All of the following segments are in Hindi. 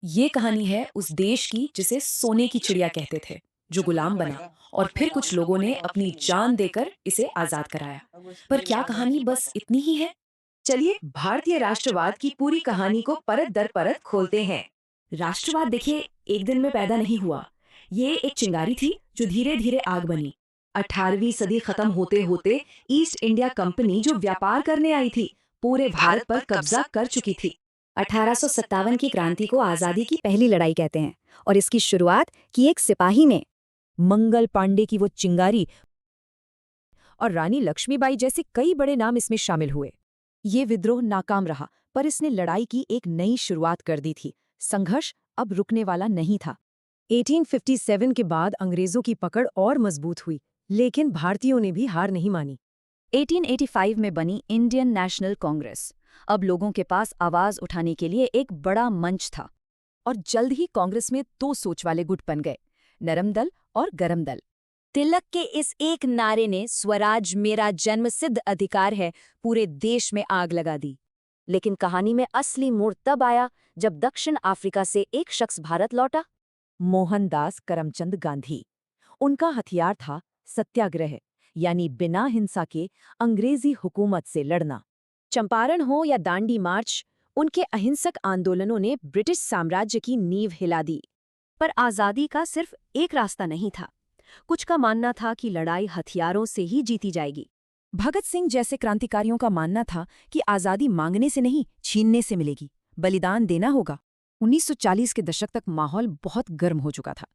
ये कहानी है उस देश की जिसे सोने की चिड़िया कहते थे, जो गुलाम बना और फिर कुछ लोगों ने अपनी जान देकर इसे आजाद कराया। पर क्या कहानी बस इतनी ही है? चलिए भारतीय राष्ट्रवाद की पूरी कहानी को परत दर परत खोलते हैं। राष्ट्रवाद देखिए, एक दिन में पैदा नहीं हुआ। ये एक चिंगारी थी जो धीरे धीरे आग बनी। 18वीं सदी खत्म होते होते ईस्ट इंडिया कंपनी जो व्यापार करने आई थी, पूरे भारत पर कब्जा कर चुकी थी। 1857 की क्रांति को आज़ादी की पहली लड़ाई कहते हैं और इसकी शुरुआत की एक सिपाही ने। मंगल पांडे की वो चिंगारी और रानी लक्ष्मीबाई जैसे कई बड़े नाम इसमें शामिल हुए। ये विद्रोह नाकाम रहा, पर इसने लड़ाई की एक नई शुरुआत कर दी थी। संघर्ष अब रुकने वाला नहीं था। 1857 के बाद अंग्रेजों की पकड़ और मजबूत हुई, लेकिन भारतीयों ने भी हार नहीं मानी। 1885 में बनी इंडियन नेशनल कांग्रेस अब लोगों के पास आवाज उठाने के लिए एक बड़ा मंच था। और जल्द ही कांग्रेस में दो सोच वाले गुट बन गए, नरम दल और गरम दल। तिलक के इस एक नारे ने स्वराज मेरा जन्मसिद्ध अधिकार है पूरे देश में आग लगा दी। लेकिन कहानी में असली मोड़ तब आया जब दक्षिण अफ्रीका से एक शख्स भारत लौटा। मोहनदास करमचंद गांधी। उनका हथियार था सत्याग्रह, यानी बिना हिंसा के अंग्रेजी हुकूमत से लड़ना। चंपारण हो या दांडी मार्च, उनके अहिंसक आंदोलनों ने ब्रिटिश साम्राज्य की नींव हिला दी। पर आज़ादी का सिर्फ एक रास्ता नहीं था। कुछ का मानना था कि लड़ाई हथियारों से ही जीती जाएगी। भगत सिंह जैसे क्रांतिकारियों का मानना था कि आज़ादी मांगने से नहीं, छीनने से मिलेगी, बलिदान देना होगा। 1940 के दशक तक माहौल बहुत गर्म हो चुका था।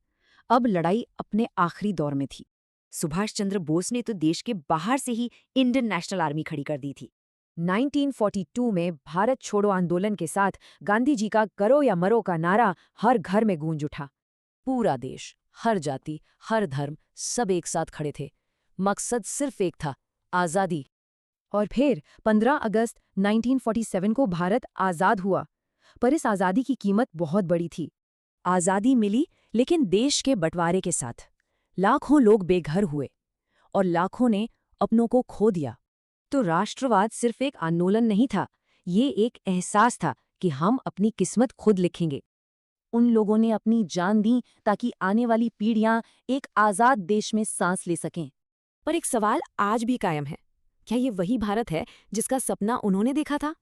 अब लड़ाई अपने आखिरी दौर में थी। सुभाष चंद्र बोस ने तो देश के बाहर से ही इंडियन नेशनल आर्मी खड़ी कर दी थी। 1942 में भारत छोड़ो आंदोलन के साथ गांधी जी का करो या मरो का नारा हर घर में गूंज उठा। पूरा देश, हर जाति, हर धर्म, सब एक साथ खड़े थे। मकसद सिर्फ एक था, आज़ादी। और फिर 15 अगस्त 1947 को भारत आज़ाद हुआ। पर इस आज़ादी की कीमत बहुत बड़ी थी। आज़ादी मिली, लेकिन देश के बंटवारे के साथ। लाखों लोग बेघर हुए और लाखों ने अपनों को खो दिया। तो राष्ट्रवाद सिर्फ एक आंदोलन नहीं था, ये एक एहसास था कि हम अपनी किस्मत खुद लिखेंगे। उन लोगों ने अपनी जान दी ताकि आने वाली पीढ़ियां एक आज़ाद देश में सांस ले सकें। पर एक सवाल आज भी कायम है, क्या ये वही भारत है जिसका सपना उन्होंने देखा था?